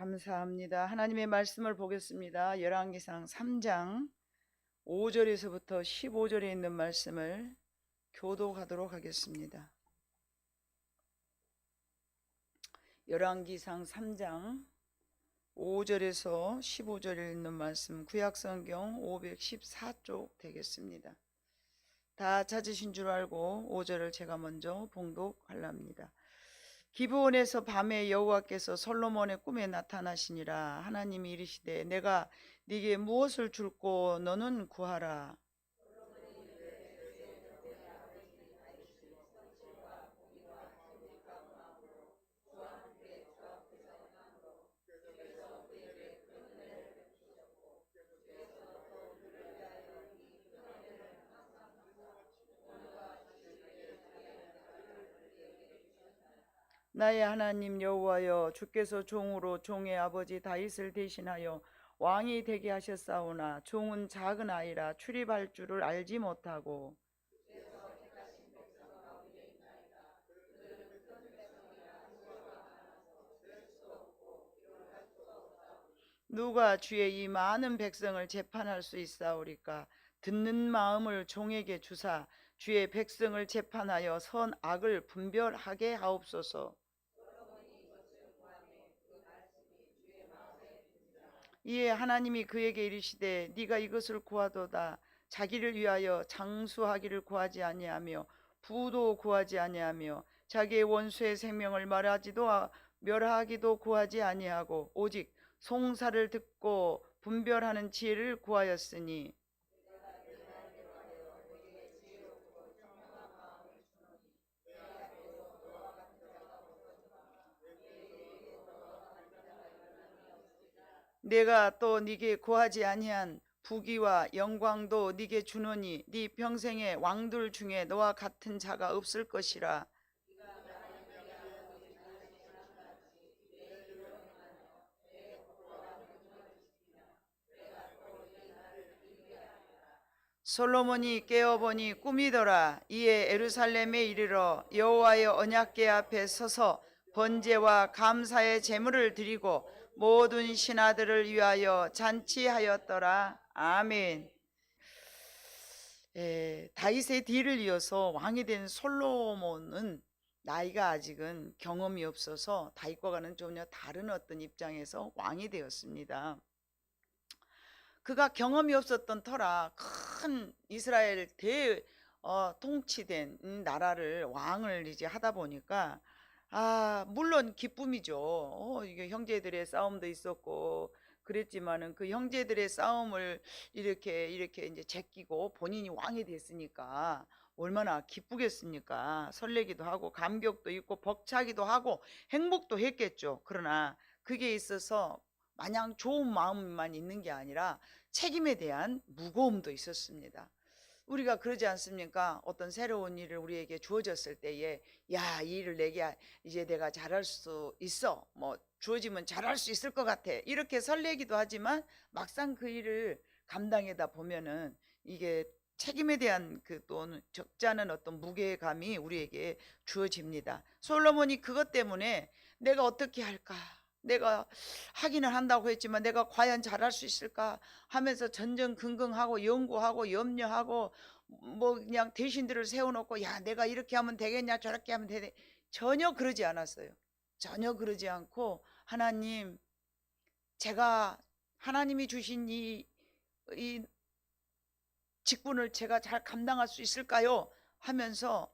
감사합니다. 하나님의 말씀을 보겠습니다. 열왕기상 3장 5절에서부터 15절에 있는 말씀을 교독하도록 하겠습니다. 열왕기상 3장 5절에서 15절에 있는 말씀, 구약성경 514쪽 되겠습니다. 다 찾으신 줄 알고 5절을 제가 먼저 봉독하렵니다. 기브온에서 밤에 여호와께서 솔로몬의 꿈에 나타나시니라. 하나님이 이르시되 내가 네게 무엇을 줄고 너는 구하라. 나의 하나님 여호와여, 주께서 종으로 종의 아버지 다윗을 대신하여 왕이 되게 하셨사오나 종은 작은 아이라 출입할 줄을 알지 못하고 누가 주의 이 많은 백성을 재판할 수 있사오리까? 듣는 마음을 종에게 주사 주의 백성을 재판하여 선악을 분별하게 하옵소서. 이에 하나님이 그에게 이르시되 네가 이것을 구하도다. 자기를 위하여 장수하기를 구하지 아니하며 부도 구하지 아니하며 자기의 원수의 생명을 멸하기도 구하지 아니하고 오직 송사를 듣고 분별하는 지혜를 구하였으니 내가 또 네게 구하지 아니한 부귀와 영광도 네게 주노니 네 평생의 왕들 중에 너와 같은 자가 없을 것이라. 솔로몬이 깨어보니 꿈이더라. 이에 예루살렘에 이르러 여호와의 언약궤 앞에 서서 번제와 감사의 제물을 드리고 모든 신하들을 위하여 잔치하였더라. 아멘. 다윗의 뒤를 이어서 왕이 된 솔로몬은 나이가 아직은 경험이 없어서 다윗과는 전혀 다른 어떤 입장에서 왕이 되었습니다. 그가 경험이 없었던 터라 큰 이스라엘 통치된 나라를 왕을 이제 하다 보니까 물론 기쁨이죠. 이게 형제들의 싸움도 있었고 그랬지만은 그 형제들의 싸움을 이렇게 이제 제끼고 본인이 왕이 됐으니까 얼마나 기쁘겠습니까? 설레기도 하고 감격도 있고 벅차기도 하고 행복도 했겠죠. 그러나 그게 있어서 마냥 좋은 마음만 있는 게 아니라 책임에 대한 무거움도 있었습니다. 우리가 그러지 않습니까? 어떤 새로운 일을 우리에게 주어졌을 때에 야, 이 일을 이제 내가 잘할 수 있어. 뭐 주어지면 잘할 수 있을 것 같아. 이렇게 설레기도 하지만 막상 그 일을 감당하다 보면은 이게 책임에 대한 또는 적지 않은 어떤 무게감이 우리에게 주어집니다. 솔로몬이 그것 때문에 내가 어떻게 할까? 내가 하기는 한다고 했지만 내가 과연 잘할 수 있을까 하면서 전전긍긍하고 연구하고 염려하고 뭐 그냥 대신들을 세워놓고 야, 내가 이렇게 하면 되겠냐 저렇게 하면 되겠냐, 전혀 그러지 않았어요. 전혀 그러지 않고 하나님, 제가 하나님이 주신 이 직분을 제가 잘 감당할 수 있을까요? 하면서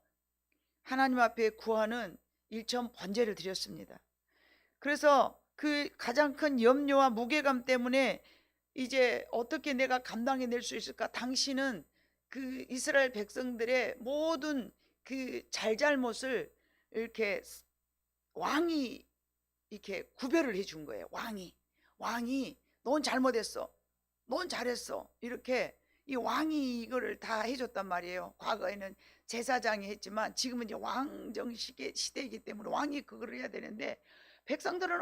하나님 앞에 구하는 일천 번제를 드렸습니다. 그래서 그 가장 큰 염려와 무게감 때문에 이제 어떻게 내가 감당해낼 수 있을까? 당신은 그 이스라엘 백성들의 모든 그 잘잘못을 이렇게 왕이 이렇게 구별을 해준 거예요. 왕이 넌 잘못했어, 넌 잘했어, 이렇게 이 왕이 이거를 다 해줬단 말이에요. 과거에는 제사장이 했지만 지금은 이제 왕정 시대이기 때문에 왕이 그걸 해야 되는데 백성들은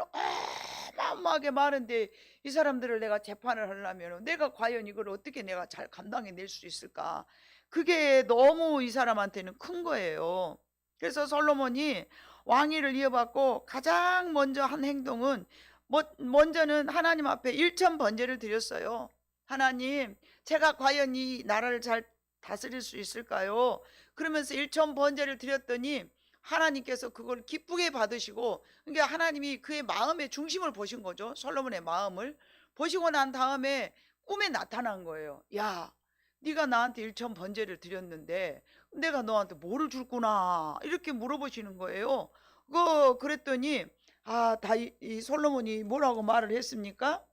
어마어마하게 많은데 이 사람들을 내가 재판을 하려면 내가 과연 이걸 어떻게 내가 잘 감당해낼 수 있을까? 그게 너무 이 사람한테는 큰 거예요. 그래서 솔로몬이 왕위를 이어받고 가장 먼저 한 행동은 먼저는 하나님 앞에 일천 번제를 드렸어요. 하나님, 제가 과연 이 나라를 잘 다스릴 수 있을까요? 그러면서 일천 번제를 드렸더니 하나님께서 그걸 기쁘게 받으시고, 그러니까 하나님이 그의 마음의 중심을 보신 거죠. 솔로몬의 마음을 보시고 난 다음에 꿈에 나타난 거예요. 야, 네가 나한테 일천 번제를 드렸는데 내가 너한테 뭐를 줄구나, 이렇게 물어보시는 거예요. 그랬더니 이 솔로몬이 뭐라고 말을 했습니까?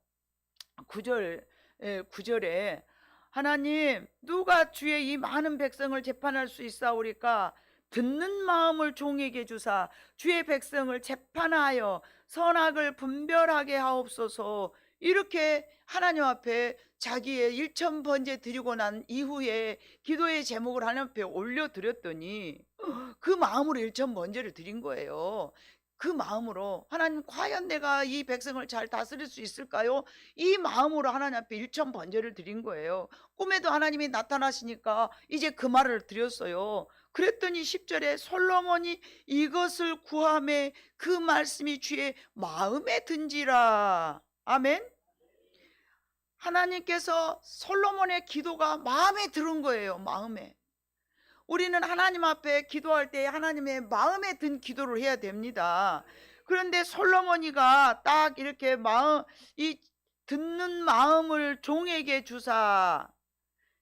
9절, 9절에 하나님, 누가 주의 이 많은 백성을 재판할 수 있사오리까? 듣는 마음을 종에게 주사 주의 백성을 재판하여 선악을 분별하게 하옵소서. 이렇게 하나님 앞에 자기의 일천 번제 드리고 난 이후에 기도의 제목을 하나님 앞에 올려드렸더니 그 마음으로 일천 번제를 드린 거예요. 그 마음으로 하나님, 과연 내가 이 백성을 잘 다스릴 수 있을까요? 이 마음으로 하나님 앞에 일천 번제를 드린 거예요. 꿈에도 하나님이 나타나시니까 이제 그 말을 드렸어요. 그랬더니 10절에 솔로몬이 이것을 구하매 그 말씀이 주의 마음에 든지라. 아멘. 하나님께서 솔로몬의 기도가 마음에 들은 거예요. 마음에. 우리는 하나님 앞에 기도할 때 하나님의 마음에 든 기도를 해야 됩니다. 그런데 솔로몬이가 딱 이렇게 이 듣는 마음을 종에게 주사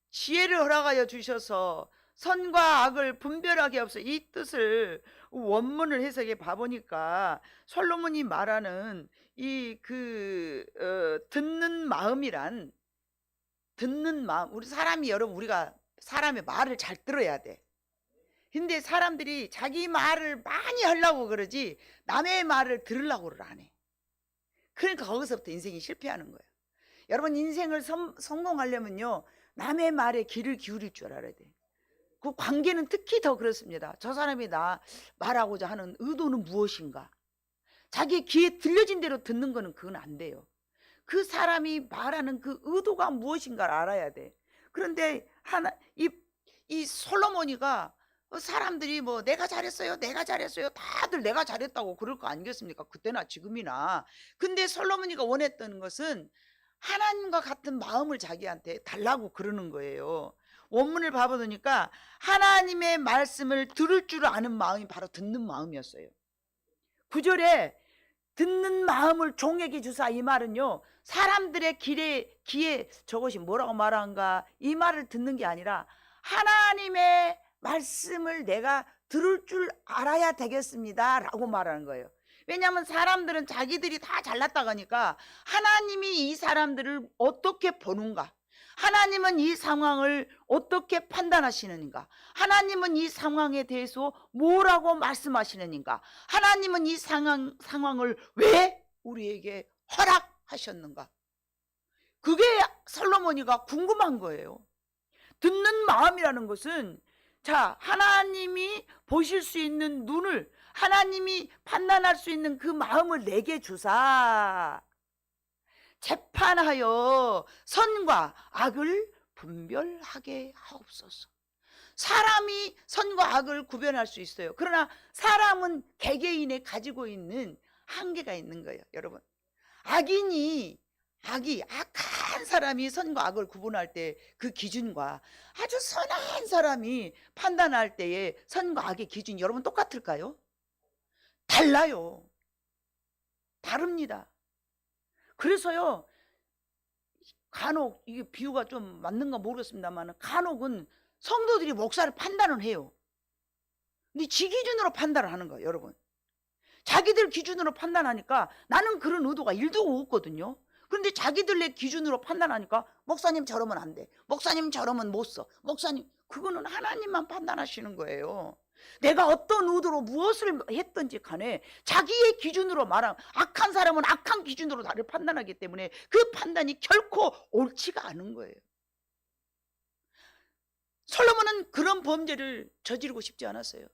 지혜를 허락하여 주셔서 선과 악을 분별하게 하옵소서. 이 뜻을 원문을 해석해 봐보니까 솔로몬이 말하는 듣는 마음이란, 듣는 마음, 우리 사람이, 여러분, 우리가 사람의 말을 잘 들어야 돼. 근데 사람들이 자기 말을 많이 하려고 그러지 남의 말을 들으려고를 안 해. 그러니까 거기서부터 인생이 실패하는 거예요. 여러분, 인생을 성공하려면요, 남의 말에 귀를 기울일 줄 알아야 돼. 그 관계는 특히 더 그렇습니다. 저 사람이 나 말하고자 하는 의도는 무엇인가? 자기 귀에 들려진 대로 듣는 거는 그건 안 돼요. 그 사람이 말하는 그 의도가 무엇인가를 알아야 돼. 그런데 이 솔로몬이가, 사람들이 뭐 내가 잘했어요, 내가 잘했어요, 다들 내가 잘했다고 그럴 거 아니겠습니까? 그때나 지금이나. 근데 솔로몬이가 원했던 것은 하나님과 같은 마음을 자기한테 달라고 그러는 거예요. 원문을 봐보니까 하나님의 말씀을 들을 줄 아는 마음이 바로 듣는 마음이었어요. 9절에 듣는 마음을 종에게 주사, 이 말은요, 사람들의 귀에 저것이 뭐라고 말한가, 이 말을 듣는 게 아니라 하나님의 말씀을 내가 들을 줄 알아야 되겠습니다 라고 말하는 거예요. 왜냐하면 사람들은 자기들이 다 잘났다고 하니까 하나님이 이 사람들을 어떻게 보는가, 하나님은 이 상황을 어떻게 판단하시는가, 하나님은 이 상황에 대해서 뭐라고 말씀하시는가, 하나님은 이 상황을 왜 우리에게 허락하셨는가, 그게 솔로몬이가 궁금한 거예요. 듣는 마음이라는 것은, 자, 하나님이 보실 수 있는 눈을, 하나님이 판단할 수 있는 그 마음을 내게 주사 재판하여 선과 악을 분별하게 하옵소서. 사람이 선과 악을 구별할 수 있어요. 그러나 사람은 개개인의 가지고 있는 한계가 있는 거예요. 여러분, 악한 사람이 선과 악을 구분할 때 그 기준과 아주 선한 사람이 판단할 때의 선과 악의 기준이 여러분 똑같을까요? 달라요. 다릅니다. 그래서요, 간혹, 이게 비유가 좀 맞는가 모르겠습니다만, 간혹은 성도들이 목사를 판단을 해요. 근데 지 기준으로 판단을 하는 거예요. 여러분, 자기들 기준으로 판단하니까 나는 그런 의도가 1도 없거든요. 그런데 자기들의 기준으로 판단하니까 목사님 저러면 안 돼, 목사님 저러면 못 써, 목사님, 그거는 하나님만 판단하시는 거예요. 내가 어떤 의도로 무엇을 했든지 간에 자기의 기준으로 말하면, 악한 사람은 악한 기준으로 나를 판단하기 때문에 그 판단이 결코 옳지가 않은 거예요. 솔로몬은 그런 범죄를 저지르고 싶지 않았어요.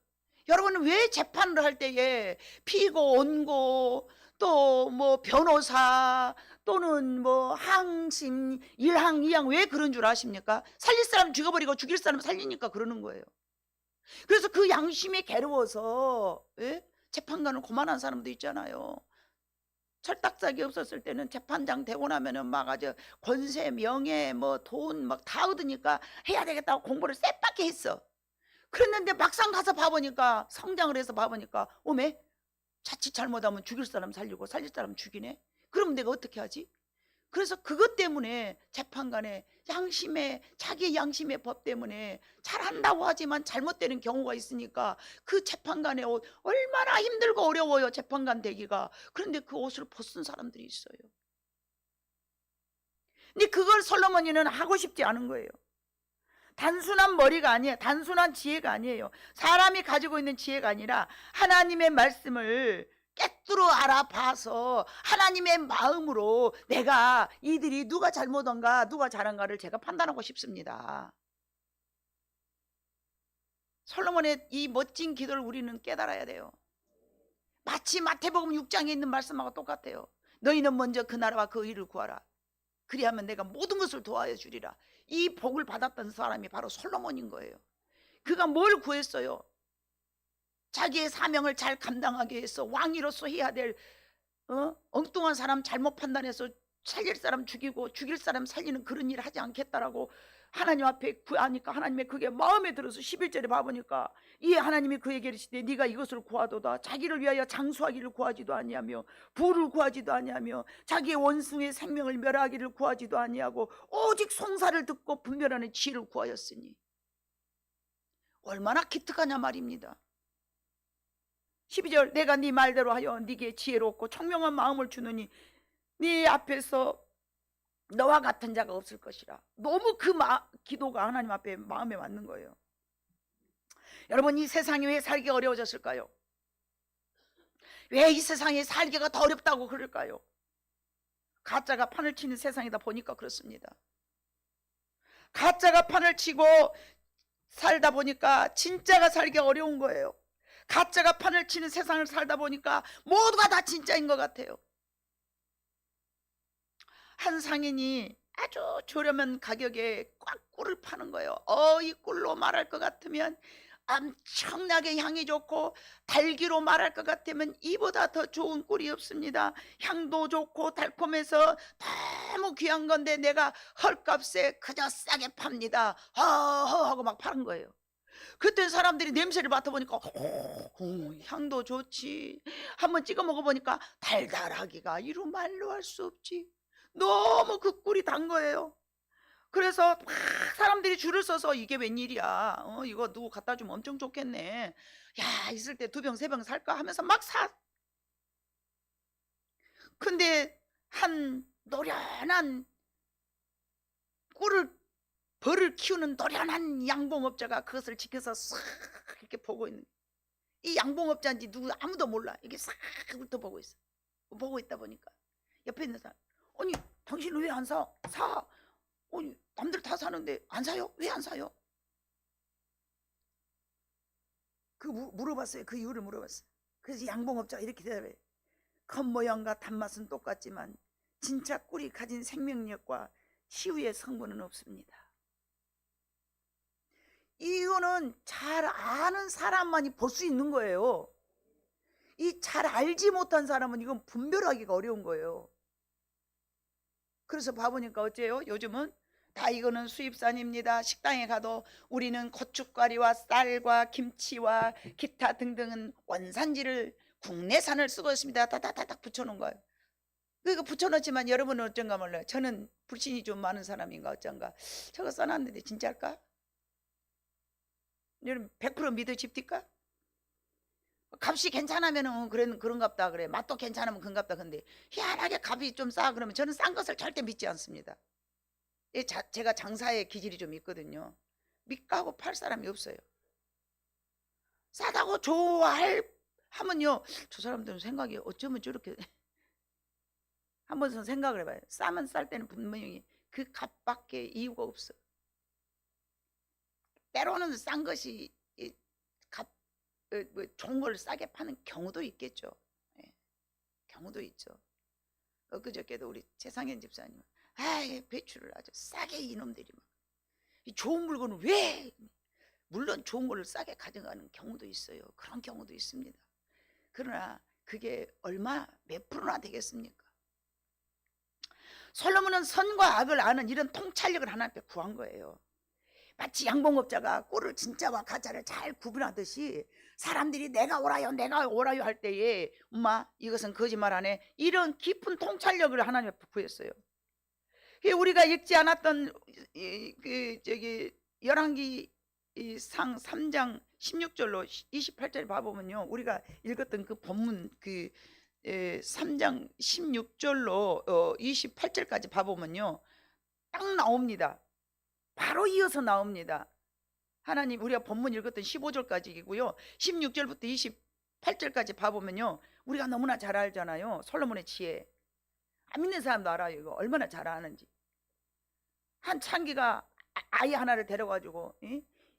여러분은 왜 재판을 할 때에 피고 온고 또 뭐 변호사 또는 뭐 항심 1항 2항 왜 그런 줄 아십니까? 살릴 사람 죽여버리고 죽일 사람 살리니까 그러는 거예요. 그래서 그 양심이 괴로워서 재판관을 고만한 사람도 있잖아요. 철딱짝이 없었을 때는 재판장 되고 나면은 막 아주 권세, 명예, 뭐 돈 막 다 얻으니까 해야 되겠다고 공부를 쎄빡게 했어. 그랬는데 막상 가서 봐보니까, 성장을 해서 봐보니까, 오메 자칫 잘못하면 죽일 사람 살리고 살릴 사람 죽이네. 그럼 내가 어떻게 하지? 그래서 그것 때문에 재판관의 양심의, 자기 양심의 법 때문에 잘한다고 하지만 잘못되는 경우가 있으니까 그 재판관의 옷 얼마나 힘들고 어려워요, 재판관 되기가. 그런데 그 옷을 벗은 사람들이 있어요. 근데 그걸 솔로몬이는 하고 싶지 않은 거예요. 단순한 머리가 아니에요. 단순한 지혜가 아니에요. 사람이 가지고 있는 지혜가 아니라 하나님의 말씀을 깨뚫어 알아봐서 하나님의 마음으로 내가 이들이 누가 잘못한가 누가 잘한가를 제가 판단하고 싶습니다. 솔로몬의 이 멋진 기도를 우리는 깨달아야 돼요. 마치 마태복음 6장에 있는 말씀하고 똑같아요. 너희는 먼저 그 나라와 그 의를 구하라. 그리하면 내가 모든 것을 도와여 주리라. 이 복을 받았던 사람이 바로 솔로몬인 거예요. 그가 뭘 구했어요? 자기의 사명을 잘 감당하기 위해서 왕위로서 해야 될 엉뚱한 사람 잘못 판단해서 살릴 사람 죽이고 죽일 사람 살리는 그런 일을 하지 않겠다라고 하나님 앞에 구하니까 하나님의 그게 마음에 들어서 11절에 봐보니까 이 하나님이 그에게 이르시되 네가 이것을 구하도다. 자기를 위하여 장수하기를 구하지도 아니하며 부를 구하지도 아니하며 자기의 원숭이의 생명을 멸하기를 구하지도 아니하고 오직 송사를 듣고 분별하는 지혜를 구하였으니. 얼마나 기특하냐 말입니다. 12절 내가 네 말대로 하여 네게 지혜롭고 총명한 마음을 주느니 네 앞에서 너와 같은 자가 없을 것이라. 너무 그 기도가 하나님 앞에 마음에 맞는 거예요. 여러분, 이 세상이 왜 살기가 어려워졌을까요? 왜 이 세상에 살기가 더 어렵다고 그럴까요? 가짜가 판을 치는 세상이다 보니까 그렇습니다. 가짜가 판을 치고 살다 보니까 진짜가 살기가 어려운 거예요. 가짜가 판을 치는 세상을 살다 보니까 모두가 다 진짜인 것 같아요. 한 상인이 아주 저렴한 가격에 꽉 꿀을 파는 거예요. 이 꿀로 말할 것 같으면 엄청나게 향이 좋고, 달기로 말할 것 같으면 이보다 더 좋은 꿀이 없습니다. 향도 좋고 달콤해서 너무 귀한 건데 내가 헐값에 그저 싸게 팝니다. 허허 하고 막 파는 거예요. 그때 사람들이 냄새를 맡아보니까 향도 좋지. 한번 찍어 먹어보니까 달달하기가 이루 말로 할 수 없지. 너무 그 꿀이 단 거예요. 그래서 막 사람들이 줄을 서서 이게 웬일이야, 이거 누구 갖다 주면 엄청 좋겠네, 야 있을 때 2병 3병 살까 하면서 막 사. 근데 한 노련한 꿀을 벌을 키우는 노련한 양봉업자가 그것을 지켜서 싹 이렇게 보고 있는, 이 양봉업자인지 누구 아무도 몰라. 이게 싹 훑어보고 있어. 보고 있다 보니까 옆에 있는 사람, 아니 당신은 왜 안 사? 사. 아니 남들 다 사는데 안 사요? 왜 안 사요? 물어봤어요. 그 이유를 물어봤어요. 그래서 양봉업자가 이렇게 대답해. 겉모양과 단맛은 똑같지만 진짜 꿀이 가진 생명력과 치유의 성분은 없습니다. 이거는 잘 아는 사람만이 볼 수 있는 거예요. 이 잘 알지 못한 사람은 이건 분별하기가 어려운 거예요. 그래서 봐보니까 어째요? 요즘은 다 이거는 수입산입니다. 식당에 가도 우리는 고춧가루와 쌀과 김치와 기타 등등은 원산지를 국내산을 쓰고 있습니다. 다다다닥 붙여놓은 거예요. 그러니까 붙여놓지만 여러분은 어쩐가 몰라요. 저는 불신이 좀 많은 사람인가 어쩐가, 저거 써놨는데 진짜일까? 여러분 100% 믿으십니까? 값이 괜찮으면 그런갑다 그래. 맛도 괜찮으면 그런갑다. 근데 희한하게 값이 좀 싸 그러면 저는 싼 것을 절대 믿지 않습니다. 제가 장사의 기질이 좀 있거든요. 믿고 팔 사람이 없어요. 싸다고 하면요, 저 사람들은 생각이 어쩌면 저렇게 한번 생각을 해봐요. 싸면 쌀 때는 분명히 그 값밖에 이유가 없어. 때로는 싼 것이 좋은 걸 싸게 파는 경우도 있겠죠. 예, 경우도 있죠. 엊그저께도 우리 최상현 집사님, 배추를 아주 싸게 이놈들이 막, 이 좋은 물건을 왜, 물론 좋은 걸 싸게 가져가는 경우도 있어요. 그런 경우도 있습니다. 그러나 그게 얼마 몇 프로나 되겠습니까? 솔로몬은 선과 악을 아는 이런 통찰력을 하나님 앞에 구한 거예요. 마치 양봉업자가 꿀을 진짜와 가짜를 잘 구분하듯이 사람들이 내가 오라요 할 때에 엄마 이것은 거짓말하네, 이런 깊은 통찰력을 하나님 앞에 구했어요. 우리가 읽지 않았던 열왕기 상 3장 16절로 28절 봐보면요, 우리가 읽었던 그 본문 3장 16절로 28절까지 봐보면요, 딱 나옵니다. 바로 이어서 나옵니다. 하나님, 우리가 본문 읽었던 15절까지이고요 16절부터 28절까지 봐보면요, 우리가 너무나 잘 알잖아요. 솔로몬의 지혜. 안 믿는 사람도 알아요. 이거 얼마나 잘 아는지. 한 창기가 아이 하나를 데려가지고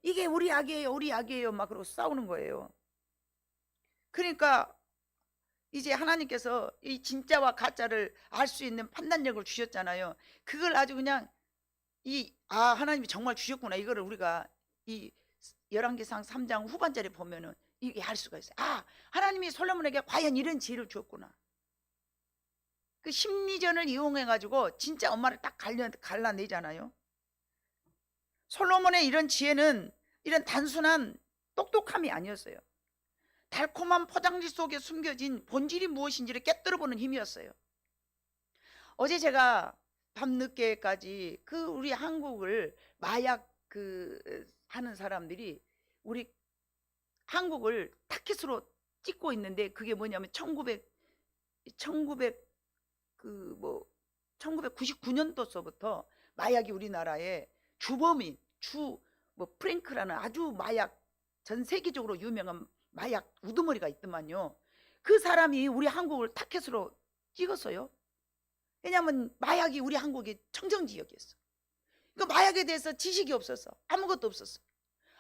이게 우리 아기예요 막 그러고 싸우는 거예요. 그러니까 이제 하나님께서 이 진짜와 가짜를 알 수 있는 판단력을 주셨잖아요. 그걸 아주 그냥 하나님이 정말 주셨구나, 이거를 우리가 이 열왕기상 3장 후반절에 보면은 이게 알 수가 있어요. 하나님이 솔로몬에게 과연 이런 지혜를 주었구나. 그 심리전을 이용해 가지고 진짜 엄마를 딱 갈라내잖아요. 솔로몬의 이런 지혜는 이런 단순한 똑똑함이 아니었어요. 달콤한 포장지 속에 숨겨진 본질이 무엇인지를 깨뜨려보는 힘이었어요. 어제 제가 밤늦게까지 우리 한국을 마약 하는 사람들이 우리 한국을 타깃으로 찍고 있는데, 그게 뭐냐면 1999년도서부터 마약이 우리나라에 주범인 프랭크라는 아주 마약 전 세계적으로 유명한 마약 우두머리가 있더만요. 그 사람이 우리 한국을 타깃으로 찍었어요. 왜냐하면 마약이 우리 한국이 청정지역이었어. 그 마약에 대해서 지식이 없었어. 아무것도 없었어.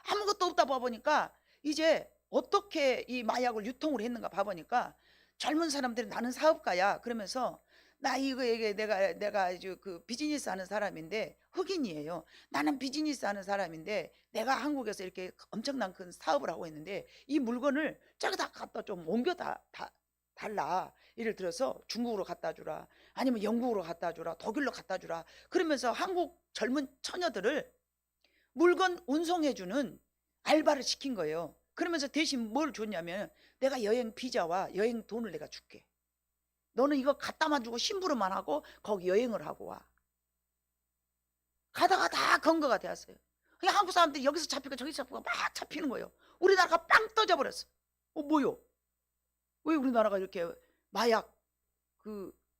아무것도 없다 봐보니까 이제 어떻게 이 마약을 유통을 했는가 봐보니까 젊은 사람들이 나는 사업가야 그러면서 내가 아주 비즈니스 하는 사람인데, 흑인이에요. 나는 비즈니스 하는 사람인데 내가 한국에서 이렇게 엄청난 큰 사업을 하고 있는데 이 물건을 저기다 갖다 좀 옮겨 달라. 예를 들어서 중국으로 갖다 주라, 아니면 영국으로 갖다 주라, 독일로 갖다 주라. 그러면서 한국 젊은 처녀들을 물건 운송해 주는 알바를 시킨 거예요. 그러면서 대신 뭘 줬냐면, 내가 여행 비자와 여행 돈을 내가 줄게. 너는 이거 갖다만 주고 심부름만 하고 거기 여행을 하고 와. 가다가 다 검거가 되었어요. 그냥 한국 사람들이 여기서 잡히고 저기서 잡히고 막 잡히는 거예요. 우리나라가 빵 터져버렸어. 뭐요? 왜 우리나라가 이렇게 마약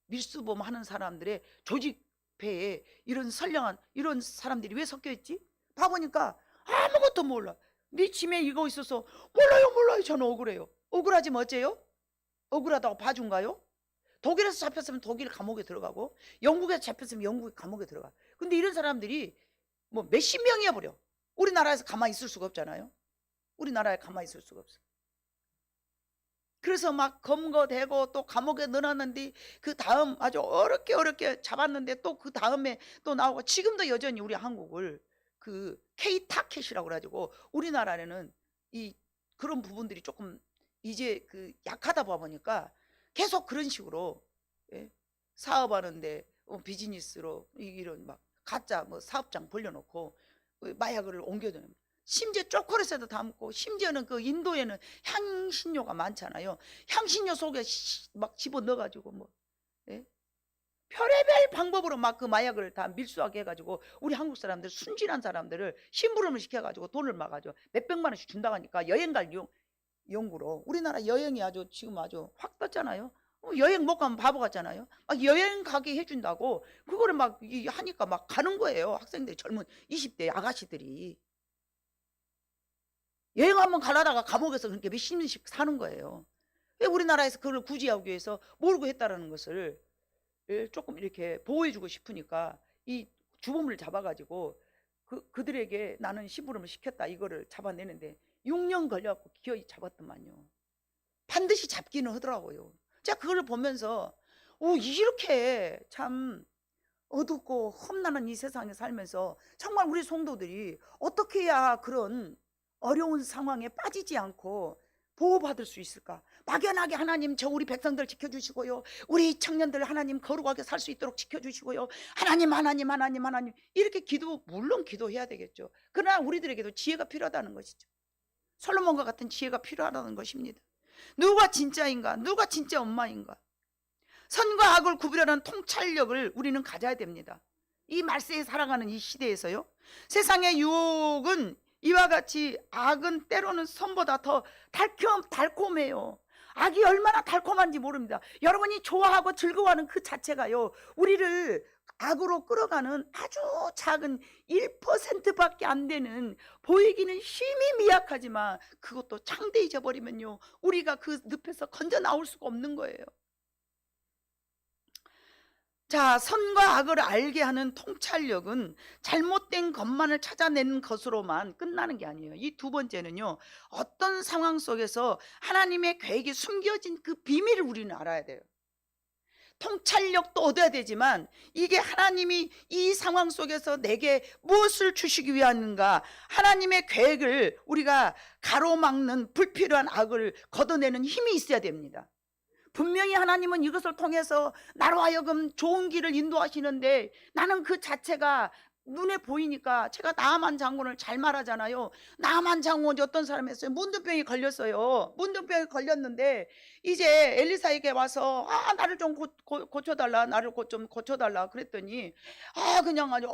밀수범 하는 사람들의 조직배에 이런 선량한 이런 사람들이 왜 섞여 있지? 봐보니까 아무것도 몰라. 네 집에 이거 있어서 몰라요. 저는 억울해요. 억울하지면 어째요? 억울하다고 봐준가요? 독일에서 잡혔으면 독일 감옥에 들어가고, 영국에서 잡혔으면 영국 감옥에 들어가. 근데 이런 사람들이 뭐 몇십 명이야 버려. 우리나라에서 가만히 있을 수가 없잖아요. 우리나라에 가만히 있을 수가 없어. 그래서 막 검거되고 또 감옥에 넣어놨는데 그 다음 아주 어렵게 잡았는데 또 그 다음에 또 나오고, 지금도 여전히 우리 한국을 K-타켓이라고 그래가지고 우리나라에는 그런 부분들이 조금 이제 약하다 보니까 계속 그런 식으로 사업하는데 비즈니스로 이런 막 가짜 사업장 벌려놓고 마약을 옮겨드는, 심지어 초콜릿에도 담고, 심지어는 인도에는 향신료가 많잖아요. 향신료 속에 막 집어넣어가지고 별의별 방법으로 막 마약을 다 밀수하게 해가지고 우리 한국 사람들, 순진한 사람들을 심부름을 시켜가지고 돈을 막 아주 몇백만 원씩 준다고 하니까 여행 갈 용구로 우리나라 여행이 지금 아주 확 떴잖아요. 여행 못 가면 바보 같잖아요. 막 여행 가게 해준다고 그거를 막 하니까 막 가는 거예요. 학생들, 젊은 20대 아가씨들이 여행 한번 가려다가 감옥에서 그렇게 몇십 년씩 사는 거예요. 왜 우리나라에서 그걸 구제하기 위해서 몰고 했다라는 것을 조금 이렇게 보호해주고 싶으니까 이 주범을 잡아가지고 그들에게 나는 심부름을 시켰다, 이거를 잡아내는데 6년 걸려갖고 기어이 잡았더만요. 반드시 잡기는 하더라고요. 제가 그걸 보면서 이렇게 참 어둡고 험난한 이 세상에 살면서 정말 우리 성도들이 어떻게 해야 그런 어려운 상황에 빠지지 않고 보호받을 수 있을까? 막연하게 하나님 저 우리 백성들 지켜주시고요, 우리 청년들 하나님 거룩하게 살 수 있도록 지켜주시고요, 하나님 하나님 하나님 하나님 이렇게 기도, 물론 기도해야 되겠죠. 그러나 우리들에게도 지혜가 필요하다는 것이죠. 솔로몬과 같은 지혜가 필요하다는 것입니다. 누가 진짜인가, 누가 진짜 엄마인가, 선과 악을 구별하는 통찰력을 우리는 가져야 됩니다. 이 말세에 살아가는 이 시대에서요, 세상의 유혹은 이와 같이, 악은 때로는 선보다 더 달콤해요. 악이 얼마나 달콤한지 모릅니다. 여러분이 좋아하고 즐거워하는 그 자체가요, 우리를 악으로 끌어가는 아주 작은 1%밖에 안 되는, 보이기는 힘이 미약하지만 그것도 창대해져 버리면요, 우리가 그 늪에서 건져 나올 수가 없는 거예요. 자, 선과 악을 알게 하는 통찰력은 잘못된 것만을 찾아내는 것으로만 끝나는 게 아니에요. 이 두 번째는요, 어떤 상황 속에서 하나님의 계획이 숨겨진 그 비밀을 우리는 알아야 돼요. 통찰력도 얻어야 되지만 이게 하나님이 이 상황 속에서 내게 무엇을 주시기 위함인가, 하나님의 계획을 우리가 가로막는 불필요한 악을 걷어내는 힘이 있어야 됩니다. 분명히 하나님은 이것을 통해서 나로 하여금 좋은 길을 인도하시는데, 나는 그 자체가 눈에 보이니까, 제가 나아만 장군을 잘 말하잖아요. 나아만 장군이 어떤 사람이었어요? 문둥병이 걸렸어요. 문둥병이 걸렸는데 이제 엘리사에게 와서 나를 좀 고쳐달라, 나를 좀 고쳐달라 그랬더니 그냥 아주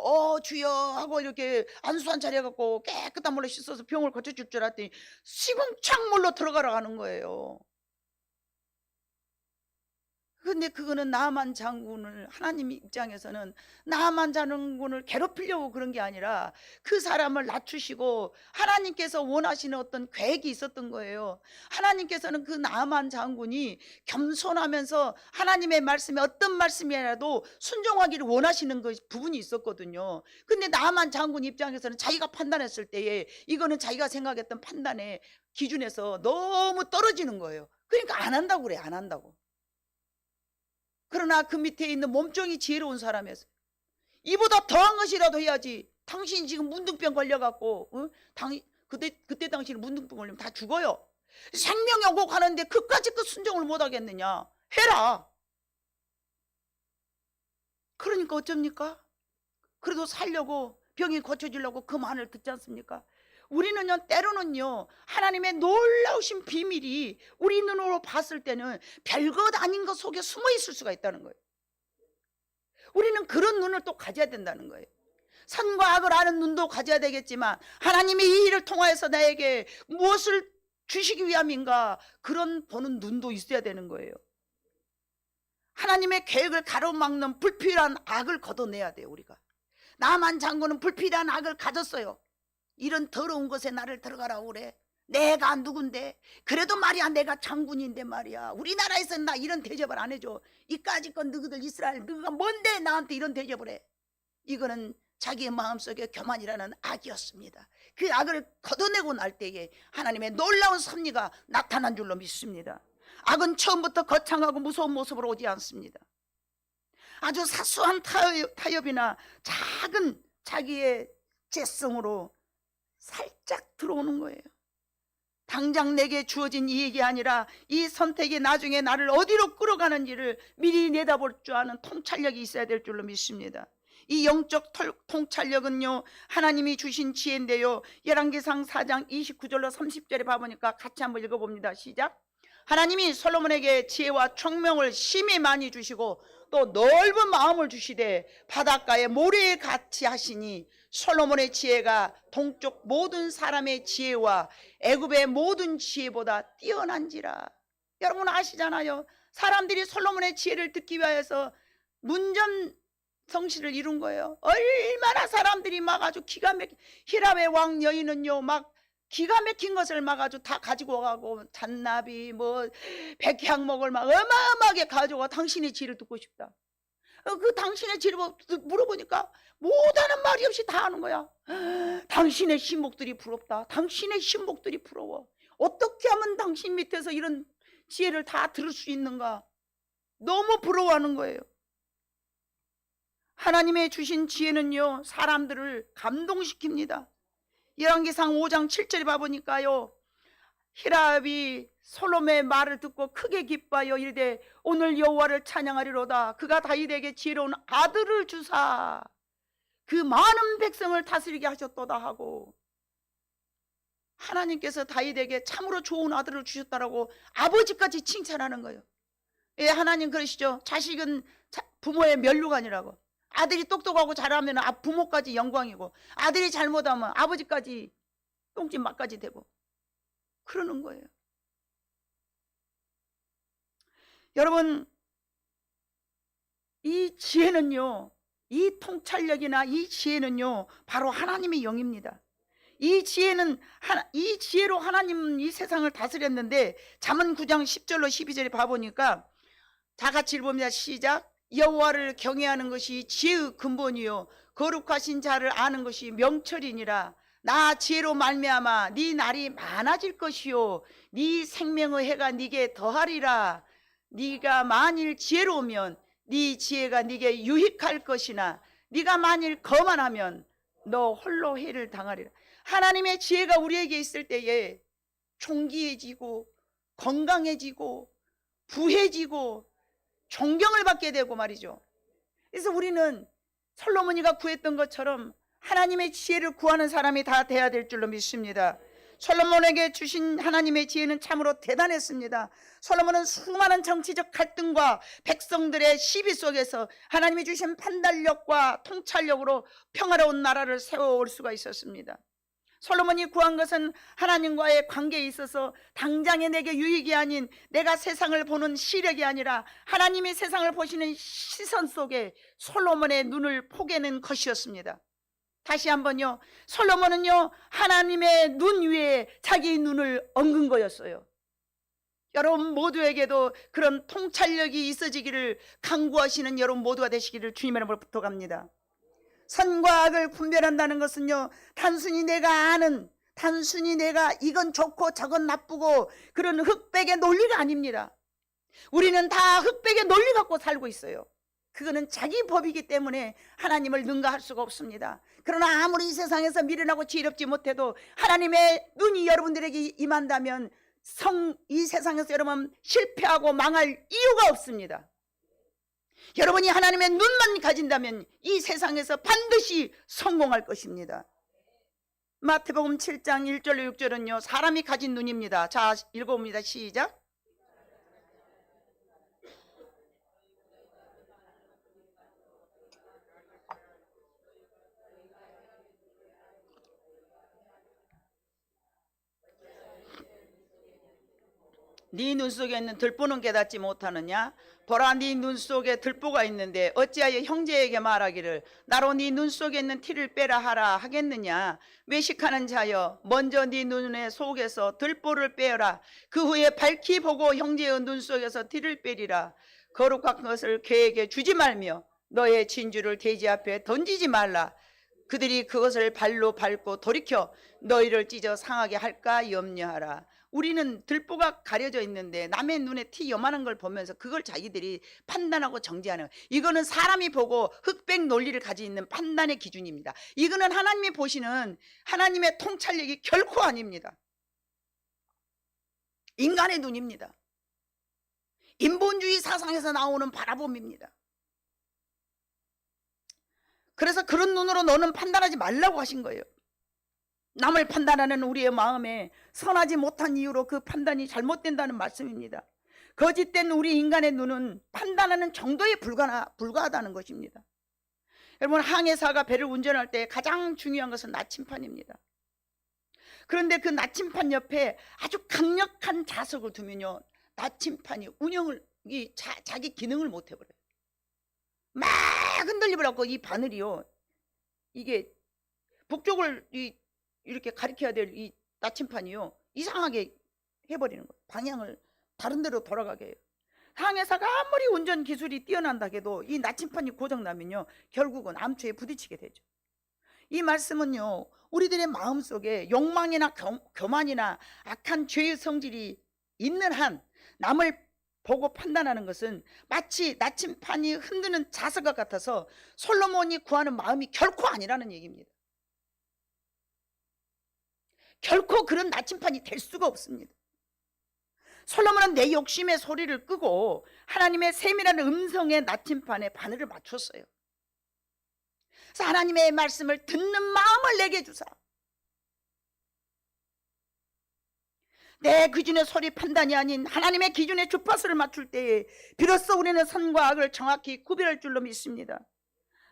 주여 하고 이렇게 안수 한 차례 해갖고 깨끗한 물로 씻어서 병을 고쳐줄 줄 알았더니 시궁창물로 들어가라 하는 거예요. 근데 그거는 나만 장군을, 하나님 입장에서는 나만 장군을 괴롭히려고 그런 게 아니라 그 사람을 낮추시고 하나님께서 원하시는 어떤 계획이 있었던 거예요. 하나님께서는 그 나만 장군이 겸손하면서 하나님의 말씀에 어떤 말씀이라도 순종하기를 원하시는 그 부분이 있었거든요. 근데 나만 장군 입장에서는 자기가 판단했을 때에 이거는 자기가 생각했던 판단의 기준에서 너무 떨어지는 거예요. 그러니까 안 한다고 그래, 안 한다고. 그러나 그 밑에 있는 몸종이 지혜로운 사람이었어요. 이보다 더한 것이라도 해야지. 당신이 지금 문둥병 걸려갖고 그때 당신이 문둥병 걸리면 다 죽어요. 생명이 오고 가는데 그까짓 그 순종을 못하겠느냐, 해라. 그러니까 어쩝니까? 그래도 살려고, 병이 고쳐지려고 그 말을 듣지 않습니까? 우리는요, 때로는요, 하나님의 놀라우신 비밀이 우리 눈으로 봤을 때는 별것 아닌 것 속에 숨어 있을 수가 있다는 거예요. 우리는 그런 눈을 또 가져야 된다는 거예요. 선과 악을 아는 눈도 가져야 되겠지만, 하나님이 이 일을 통하여서 나에게 무엇을 주시기 위함인가, 그런 보는 눈도 있어야 되는 거예요. 하나님의 계획을 가로막는 불필요한 악을 걷어내야 돼요. 우리가. 나만 장군은 불필요한 악을 가졌어요. 이런 더러운 것에 나를 들어가라고 그래? 내가 누군데? 그래도 말이야, 내가 장군인데 말이야, 우리나라에서는 나 이런 대접을 안 해줘. 이까짓 건 너희들 이스라엘, 너희가 뭔데 나한테 이런 대접을 해? 이거는 자기의 마음속에 교만이라는 악이었습니다. 그 악을 걷어내고 날 때에 하나님의 놀라운 섭리가 나타난 줄로 믿습니다. 악은 처음부터 거창하고 무서운 모습으로 오지 않습니다. 아주 사소한 타협이나 작은 자기의 죄성으로 살짝 들어오는 거예요. 당장 내게 주어진 이익이 아니라 이 선택이 나중에 나를 어디로 끌어가는지를 미리 내다볼 줄 아는 통찰력이 있어야 될 줄로 믿습니다. 이 영적 통찰력은요, 하나님이 주신 지혜인데요, 열왕기상 4장 29절로 30절에 봐보니까 같이 한번 읽어봅니다. 시작. 하나님이 솔로몬에게 지혜와 총명을 심히 많이 주시고 또 넓은 마음을 주시되 바닷가에 모래에 같이 하시니 솔로몬의 지혜가 동쪽 모든 사람의 지혜와 애굽의 모든 지혜보다 뛰어난지라. 여러분 아시잖아요. 사람들이 솔로몬의 지혜를 듣기 위하여서 문전 성시를 이룬 거예요. 얼마나 사람들이 막 아주 기가 막힌, 히람의 왕 여인은요 막 기가 막힌 것을 막 아주 다 가지고 가고, 잔나비 뭐 백향목을 막 어마어마하게 가져가, 당신의 지혜를 듣고 싶다. 그 당신의 지혜를 물어보니까 못하는 말이 없이 다 하는 거야. 당신의 신복들이 부럽다. 당신의 신복들이 부러워. 어떻게 하면 당신 밑에서 이런 지혜를 다 들을 수 있는가. 너무 부러워하는 거예요. 하나님의 주신 지혜는요 사람들을 감동시킵니다. 열왕기상 5장 7절에 봐보니까요, 히람이 솔로몬의 말을 듣고 크게 기뻐하여 이르되 오늘 여호와를 찬양하리로다. 그가 다윗에게 지혜로운 아들을 주사 그 많은 백성을 다스리게 하셨도다 하고, 하나님께서 다윗에게 참으로 좋은 아들을 주셨다라고 아버지까지 칭찬하는 거예요. 예, 하나님 그러시죠. 자식은 부모의 면류관이라고. 아들이 똑똑하고 잘하면 부모까지 영광이고, 아들이 잘못하면 아버지까지 똥집맛까지 되고 그러는 거예요. 여러분, 이 지혜는요, 이 통찰력이나 이 지혜는요 바로 하나님의 영입니다. 이 지혜로 하나님 이 세상을 다스렸는데, 잠언 9장 10절로 12절에 봐보니까 다 같이 읽어봅니다. 시작. 여호와를 경외하는 것이 지혜의 근본이요 거룩하신 자를 아는 것이 명철이니라. 나 지혜로 말미암아 네 날이 많아질 것이요 네 생명의 해가 네게 더하리라. 네가 만일 지혜로우면 네 지혜가 네게 유익할 것이나 네가 만일 거만하면 너 홀로 해를 당하리라. 하나님의 지혜가 우리에게 있을 때에 존귀해지고 건강해지고 부해지고 존경을 받게 되고 말이죠. 그래서 우리는 솔로몬이가 구했던 것처럼 하나님의 지혜를 구하는 사람이 다 돼야 될 줄로 믿습니다. 솔로몬에게 주신 하나님의 지혜는 참으로 대단했습니다. 솔로몬은 수많은 정치적 갈등과 백성들의 시비 속에서 하나님이 주신 판단력과 통찰력으로 평화로운 나라를 세워올 수가 있었습니다. 솔로몬이 구한 것은 하나님과의 관계에 있어서 당장에 내게 유익이 아닌 내가 세상을 보는 시력이 아니라 하나님이 세상을 보시는 시선 속에 솔로몬의 눈을 포개는 것이었습니다. 다시 한번요, 솔로몬은요 하나님의 눈 위에 자기 눈을 얹은 거였어요. 여러분 모두에게도 그런 통찰력이 있어지기를 간구하시는 여러분 모두가 되시기를 주님의 이름으로 부탁합니다. 선과 악을 분별한다는 것은요 단순히 내가 이건 좋고 저건 나쁘고 그런 흑백의 논리가 아닙니다. 우리는 다 흑백의 논리 갖고 살고 있어요. 그거는 자기 법이기 때문에 하나님을 능가할 수가 없습니다. 그러나 아무리 이 세상에서 미련하고 지혜롭지 못해도 하나님의 눈이 여러분들에게 임한다면 이 세상에서 여러분 실패하고 망할 이유가 없습니다. 여러분이 하나님의 눈만 가진다면 이 세상에서 반드시 성공할 것입니다. 마태복음 7장 1절로 6절은요 사람이 가진 눈입니다. 자, 읽어봅니다. 시작. 네 눈 속에 있는 들보는 깨닫지 못하느냐? 보라, 네 눈 속에 들보가 있는데 어찌하여 형제에게 말하기를 나로 네 눈 속에 있는 티를 빼라 하라 하겠느냐? 외식하는 자여, 먼저 네 눈의 속에서 들보를 빼어라. 그 후에 밝히 보고 형제의 눈 속에서 티를 빼리라. 거룩한 것을 그에게 주지 말며 너의 진주를 돼지 앞에 던지지 말라. 그들이 그것을 발로 밟고 돌이켜 너희를 찢어 상하게 할까 염려하라. 우리는 들보가 가려져 있는데 남의 눈에 티 요만한 걸 보면서 그걸 자기들이 판단하고 정죄하는, 이거는 사람이 보고 흑백 논리를 가지고 있는 판단의 기준입니다. 이거는 하나님이 보시는 하나님의 통찰력이 결코 아닙니다. 인간의 눈입니다. 인본주의 사상에서 나오는 바라봄입니다. 그래서 그런 눈으로 너는 판단하지 말라고 하신 거예요. 남을 판단하는 우리의 마음에 선하지 못한 이유로 그 판단이 잘못된다는 말씀입니다. 거짓된 우리 인간의 눈은 판단하는 정도에 불과하다는 것입니다. 여러분, 항해사가 배를 운전할 때 가장 중요한 것은 나침판입니다. 그런데 그 나침판 옆에 아주 강력한 자석을 두면요 나침판이 자기 기능을 못 해버려요. 막 흔들리버렸고 이 바늘이요, 이게 북쪽을 이렇게 가리켜야 될 이 나침판이요 이상하게 해버리는 거예요. 방향을 다른 데로 돌아가게 해요. 항해사가 아무리 운전 기술이 뛰어난다 해도 이 나침판이 고장나면요 결국은 암초에 부딪히게 되죠. 이 말씀은요 우리들의 마음속에 욕망이나 교만이나 악한 죄의 성질이 있는 한 남을 보고 판단하는 것은 마치 나침판이 흔드는 자석과 같아서 솔로몬이 구하는 마음이 결코 아니라는 얘기입니다. 결코 그런 나침판이 될 수가 없습니다. 솔로몬은 내 욕심의 소리를 끄고 하나님의 세밀한 음성의 나침판에 바늘을 맞췄어요. 그래서 하나님의 말씀을 듣는 마음을 내게 주사, 내 기준의 소리 판단이 아닌 하나님의 기준의 주파수를 맞출 때에 비로소 우리는 선과 악을 정확히 구별할 줄로 믿습니다.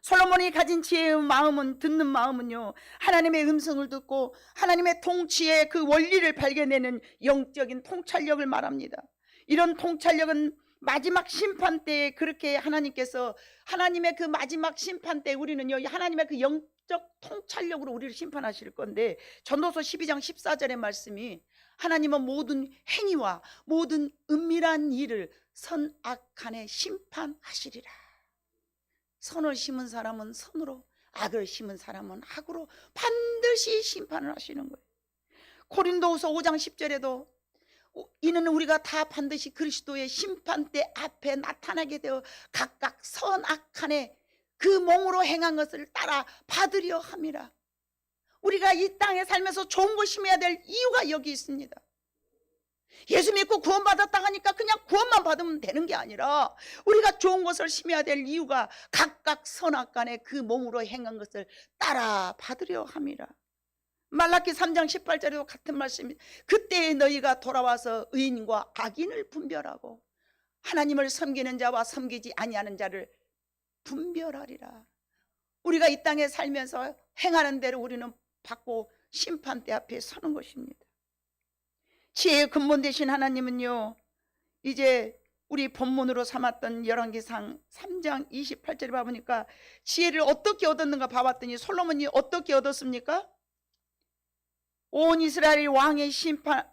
솔로몬이 가진 지혜의 마음은, 듣는 마음은요, 하나님의 음성을 듣고 하나님의 통치의 그 원리를 발견내는 영적인 통찰력을 말합니다. 이런 통찰력은 마지막 심판 때에 그렇게 하나님께서, 하나님의 그 마지막 심판 때 우리는요, 하나님의 그 영적 통찰력으로 우리를 심판하실 건데, 전도서 12장 14절의 말씀이 하나님은 모든 행위와 모든 은밀한 일을 선악간에 심판하시리라. 선을 심은 사람은 선으로, 악을 심은 사람은 악으로 반드시 심판을 하시는 거예요. 고린도후서 5장 10절에도 이는 우리가 다 반드시 그리스도의 심판대 앞에 나타나게 되어 각각 선악간에 그 몸으로 행한 것을 따라 받으려 함이라. 우리가 이 땅에 살면서 좋은 거 심어야 될 이유가 여기 있습니다. 예수 믿고 구원받았다 하니까 그냥 구원만 받으면 되는 게 아니라 우리가 좋은 것을 심어야 될 이유가 각각 선악간에 그 몸으로 행한 것을 따라 받으려 함이라. 말라기 3장 18절에도 같은 말씀이, 그때에 너희가 돌아와서 의인과 악인을 분별하고 하나님을 섬기는 자와 섬기지 아니하는 자를 분별하리라. 우리가 이 땅에 살면서 행하는 대로 우리는 받고 심판대 앞에 서는 것입니다. 지혜의 근본 되신 하나님은요, 이제 우리 본문으로 삼았던 열왕기상 3장 28절에 봐보니까 지혜를 어떻게 얻었는가 봐봤더니 솔로몬이 어떻게 얻었습니까? 온 이스라엘 왕의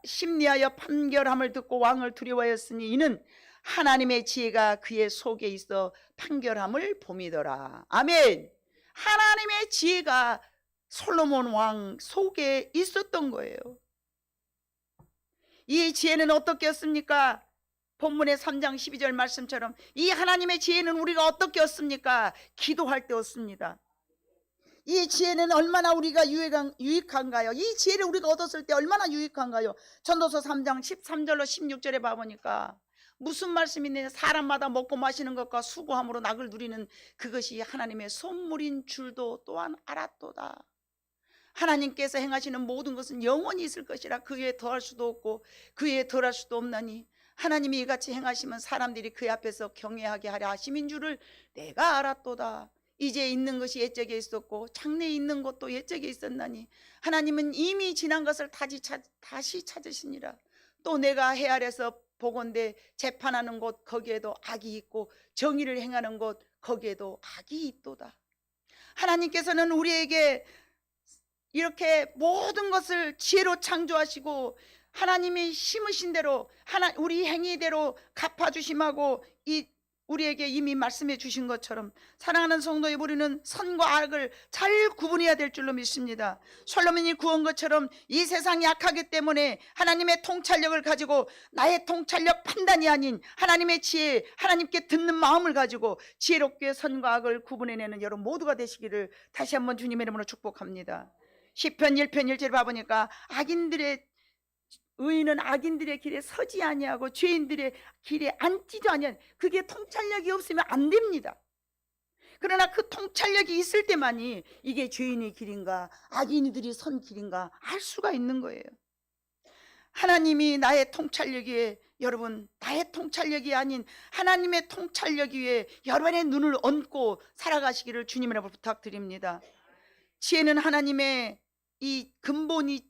심리하여 판결함을 듣고 왕을 두려워하였으니 이는 하나님의 지혜가 그의 속에 있어 판결함을 봄이더라. 아멘. 하나님의 지혜가 솔로몬 왕 속에 있었던 거예요. 이 지혜는 어떻게 얻습니까? 본문의 3장 12절 말씀처럼 이 하나님의 지혜는 우리가 어떻게 얻습니까? 기도할 때 얻습니다. 이 지혜는 얼마나 우리가 유익한가요? 이 지혜를 우리가 얻었을 때 얼마나 유익한가요? 전도서 3장 13절로 16절에 봐보니까 무슨 말씀이냐? 사람마다 먹고 마시는 것과 수고함으로 낙을 누리는 그것이 하나님의 선물인 줄도 또한 알았도다. 하나님께서 행하시는 모든 것은 영원히 있을 것이라 그 위에 더할 수도 없고 그 위에 덜할 수도 없나니 하나님이 이같이 행하시면 사람들이 그 앞에서 경외하게 하려 하심인 줄을 내가 알았도다. 이제 있는 것이 옛적에 있었고 장래에 있는 것도 옛적에 있었나니 하나님은 이미 지난 것을 다시 찾으시니라. 또 내가 해 아래서 보건대 재판하는 곳 거기에도 악이 있고 정의를 행하는 곳 거기에도 악이 있도다. 하나님께서는 우리에게 이렇게 모든 것을 지혜로 창조하시고 하나님이 심으신 대로 우리 행위대로 갚아주심하고 우리에게 이미 말씀해 주신 것처럼 사랑하는 성도의 우리는 선과 악을 잘 구분해야 될 줄로 믿습니다. 솔로몬이 구한 것처럼 이 세상이 약하기 때문에 하나님의 통찰력을 가지고 나의 통찰력 판단이 아닌 하나님의 지혜, 하나님께 듣는 마음을 가지고 지혜롭게 선과 악을 구분해내는 여러분 모두가 되시기를 다시 한번 주님의 이름으로 축복합니다. 시편 1편 1절에 봐보니까 의인은 악인들의 길에 서지 아니하고 죄인들의 길에 앉지도 아니하는, 그게 통찰력이 없으면 안 됩니다. 그러나 그 통찰력이 있을 때만이 이게 죄인의 길인가 악인들이 선 길인가 알 수가 있는 거예요. 하나님이 나의 통찰력이, 여러분 나의 통찰력이 아닌 하나님의 통찰력 위에 여러분의 눈을 얹고 살아가시기를 주님으로 부탁드립니다. 지혜는 하나님의 이 근본이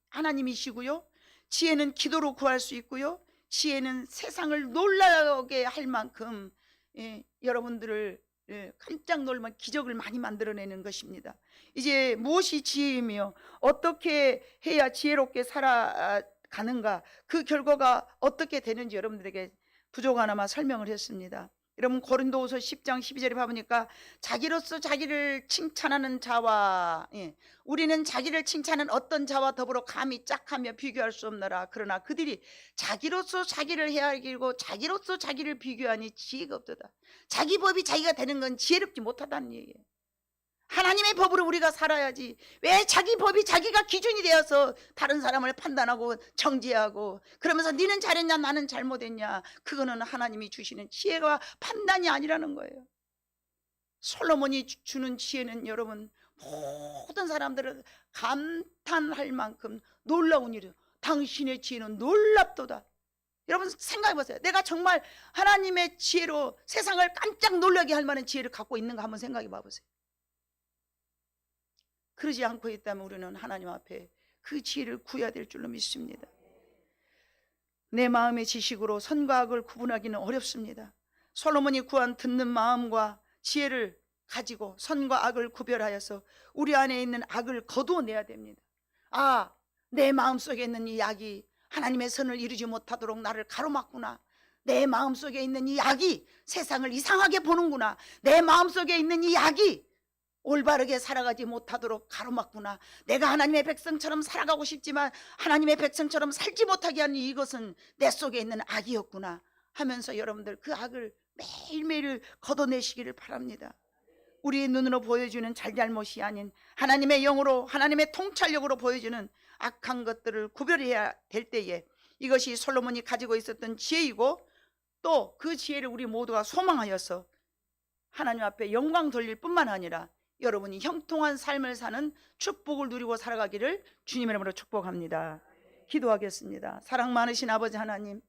하나님이시고요. 지혜는 기도로 구할 수 있고요. 지혜는 세상을 놀라게 할 만큼 여러분들을 깜짝 놀란 기적을 많이 만들어내는 것입니다. 이제 무엇이 지혜이며 어떻게 해야 지혜롭게 살아가는가, 그 결과가 어떻게 되는지 여러분들에게 부족 하나만 설명을 했습니다. 여러분 고린도후서 10장 12절에 봐보니까 자기로서 자기를 칭찬하는 자와 우리는 자기를 칭찬하는 어떤 자와 더불어 감히 짝하며 비교할 수 없노라. 그러나 그들이 자기로서 자기를 헤아리고 자기로서 자기를 비교하니 지혜가 없도다. 자기 법이 자기가 되는 건 지혜롭지 못하다는 얘기예요. 하나님의 법으로 우리가 살아야지. 왜 자기 법이 자기가 기준이 되어서 다른 사람을 판단하고 정죄하고 그러면서 니는 잘했냐 나는 잘못했냐. 그거는 하나님이 주시는 지혜가 판단이 아니라는 거예요. 솔로몬이 주는 지혜는 여러분 모든 사람들은 감탄할 만큼 놀라운 일이에요. 당신의 지혜는 놀랍도다. 여러분 생각해 보세요. 내가 정말 하나님의 지혜로 세상을 깜짝 놀라게 할 만한 지혜를 갖고 있는가 한번 생각해 봐보세요. 그러지 않고 있다면 우리는 하나님 앞에 그 지혜를 구해야 될 줄로 믿습니다. 내 마음의 지식으로 선과 악을 구분하기는 어렵습니다. 솔로몬이 구한 듣는 마음과 지혜를 가지고 선과 악을 구별하여서 우리 안에 있는 악을 거두어내야 됩니다. 아, 내 마음속에 있는 이 악이 하나님의 선을 이루지 못하도록 나를 가로막구나. 내 마음속에 있는 이 악이 세상을 이상하게 보는구나. 내 마음속에 있는 이 악이 올바르게 살아가지 못하도록 가로막구나. 내가 하나님의 백성처럼 살아가고 싶지만 하나님의 백성처럼 살지 못하게 하는 이것은 내 속에 있는 악이었구나 하면서 여러분들 그 악을 매일매일 걷어내시기를 바랍니다. 우리의 눈으로 보여주는 잘잘못이 아닌 하나님의 영으로 하나님의 통찰력으로 보여주는 악한 것들을 구별해야 될 때에 이것이 솔로몬이 가지고 있었던 지혜이고 또 그 지혜를 우리 모두가 소망하여서 하나님 앞에 영광 돌릴 뿐만 아니라 여러분이 형통한 삶을 사는 축복을 누리고 살아가기를 주님의 이름으로 축복합니다. 기도하겠습니다. 사랑 많으신 아버지 하나님,